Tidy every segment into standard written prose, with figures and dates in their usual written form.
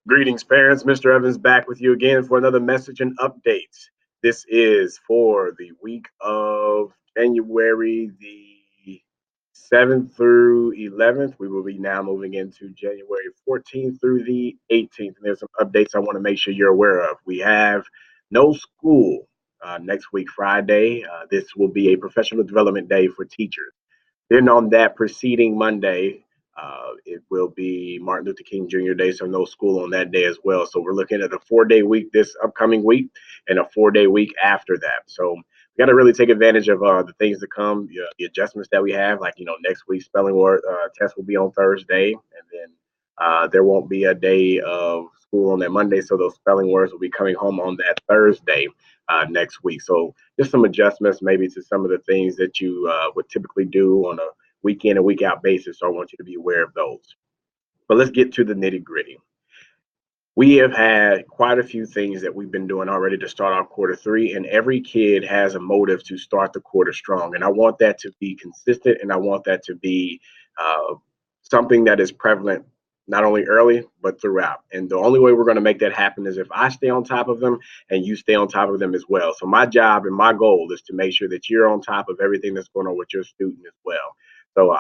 Greetings, parents. Mr. Evans back with you again for another message and update. This is for the week of January the 7th through 11th. We will be now moving into January 14th through the 18th. And there's some updates I want to make sure you're aware of. We have no school next week, Friday. This will be a professional development day for teachers. Then on that preceding Monday, it will be Martin Luther King Jr. Day, so no school on that day as well. So we're looking at a 4-day week this upcoming week and a 4-day week after that. So we got to really take advantage of the things to come, the adjustments that we have. Like, next week's spelling word test will be on Thursday, and then there won't be a day of school on that Monday. So those spelling words will be coming home on that Thursday next week. So just some adjustments maybe to some of the things that you would typically do on a week in and week out basis. So I want you to be aware of those. But let's get to the nitty gritty. We have had quite a few things that we've been doing already to start our quarter three, and every kid has a motive to start the quarter strong. And I want that to be consistent, and I want that to be uh, something that is prevalent not only early but throughout. And the only way we're going to make that happen is if I stay on top of them and you stay on top of them as well. So my job and my goal is to make sure that you're on top of everything that's going on with your student as well. So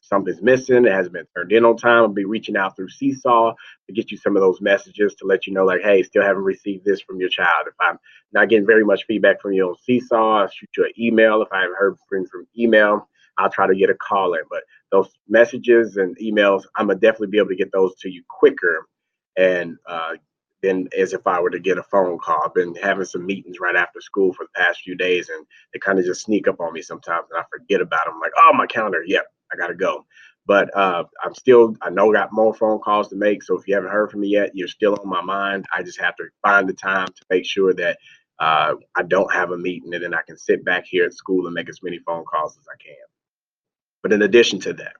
something's missing, it hasn't been turned in on time, I'll be reaching out through Seesaw to get you some of those messages to let you know, like, hey, still haven't received this from your child. If I'm not getting very much feedback from you on Seesaw, I'll shoot you an email. If I haven't heard from email, I'll try to get a call in. But those messages and emails, I'm gonna definitely be able to get those to you quicker and than as if I were to get a phone call. I've been having some meetings right after school for the past few days, and they kind of just sneak up on me sometimes, and I forget about them. I'm like, oh, my calendar, yep, I gotta go. But I know I got more phone calls to make. So if you haven't heard from me yet, you're still on my mind. I just have to find the time to make sure that I don't have a meeting, and then I can sit back here at school and make as many phone calls as I can. But in addition to that,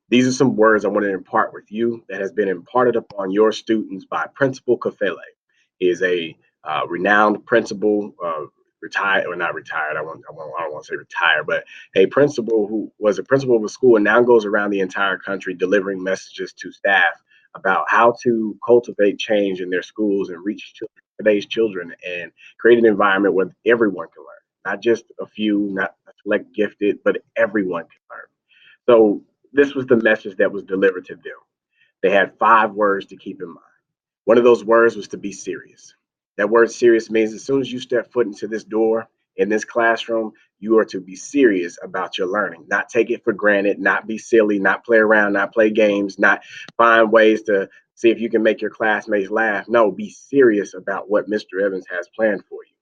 these are some words I want to impart with you that has been imparted upon your students by Principal Kafele. He is a renowned principal, retired or not retired. I don't want to say retired, but a principal who was a principal of a school and now goes around the entire country delivering messages to staff about how to cultivate change in their schools and reach today's children and create an environment where everyone can learn, not just a few, not select gifted, but everyone can learn. So this was the message that was delivered to them. They had 5 words to keep in mind. One of those words was to be serious. That word serious means as soon as you step foot into this door in this classroom, you are to be serious about your learning, not take it for granted, not be silly, not play around, not play games, not find ways to see if you can make your classmates laugh. No, be serious about what Mr. Evans has planned for you.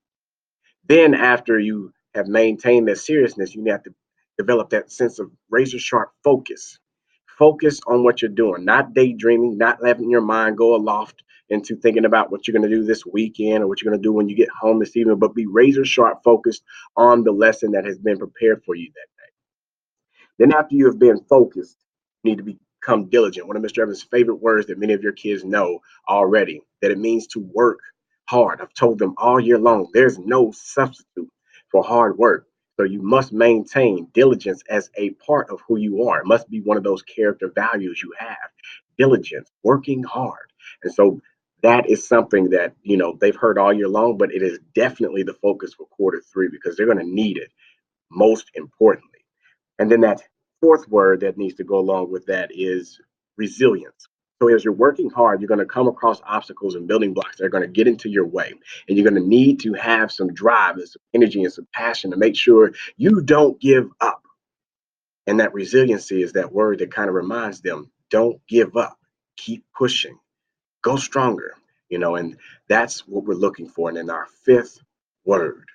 Then, after you have maintained that seriousness, you have to develop that sense of razor sharp focus. Focus on what you're doing, not daydreaming, not letting your mind go aloft into thinking about what you're going to do this weekend or what you're going to do when you get home this evening, but be razor sharp focused on the lesson that has been prepared for you that day. Then, after you have been focused, you need to become diligent. One of Mr. Evans' favorite words that many of your kids know already, that it means to work hard. I've told them all year long, there's no substitute for hard work. So you must maintain diligence as a part of who you are. It must be one of those character values you have. Diligence, working hard. And so that is something that, they've heard all year long, but it is definitely the focus for quarter three because they're going to need it most importantly. And then that fourth word that needs to go along with that is resilience. So as you're working hard, you're going to come across obstacles and building blocks that are going to get into your way. And you're going to need to have some drive and some energy and some passion to make sure you don't give up. And that resiliency is that word that kind of reminds them, don't give up, keep pushing, go stronger, and that's what we're looking for. And then our fifth word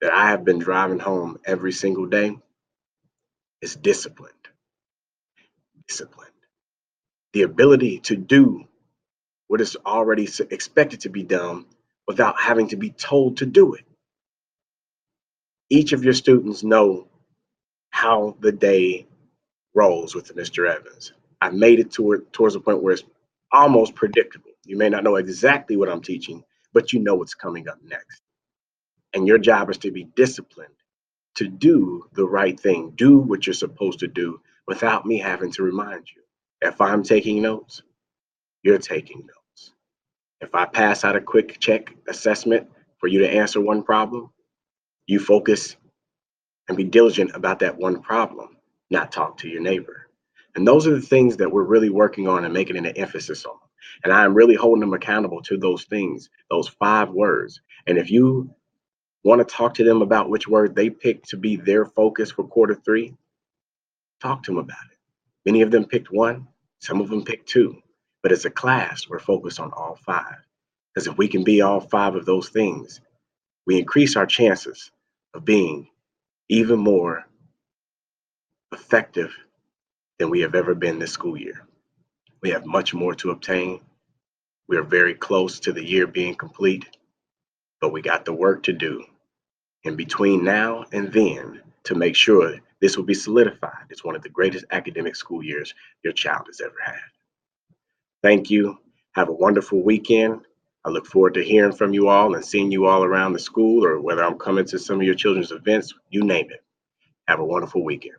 that I have been driving home every single day is disciplined. Disciplined. The ability to do what is already expected to be done without having to be told to do it. Each of your students know how the day rolls with Mr. Evans. I've made it towards the point where it's almost predictable. You may not know exactly what I'm teaching, but you know what's coming up next. And your job is to be disciplined, to do the right thing, do what you're supposed to do without me having to remind you. If I'm taking notes, you're taking notes. If I pass out a quick check assessment for you to answer one problem, you focus and be diligent about that one problem, not talk to your neighbor. And those are the things that we're really working on and making an emphasis on. And I'm really holding them accountable to those things, those 5 words. And if you want to talk to them about which word they picked to be their focus for quarter 3, talk to them about it. Many of them picked one, some of them picked two. But as a class, we're focused on all 5. Because if we can be all 5 of those things, we increase our chances of being even more effective than we have ever been this school year. We have much more to obtain. We are very close to the year being complete, but we got the work to do in between now and then to make sure this will be solidified. It's one of the greatest academic school years your child has ever had. Thank you. Have a wonderful weekend. I look forward to hearing from you all and seeing you all around the school, or whether I'm coming to some of your children's events, you name it. Have a wonderful weekend.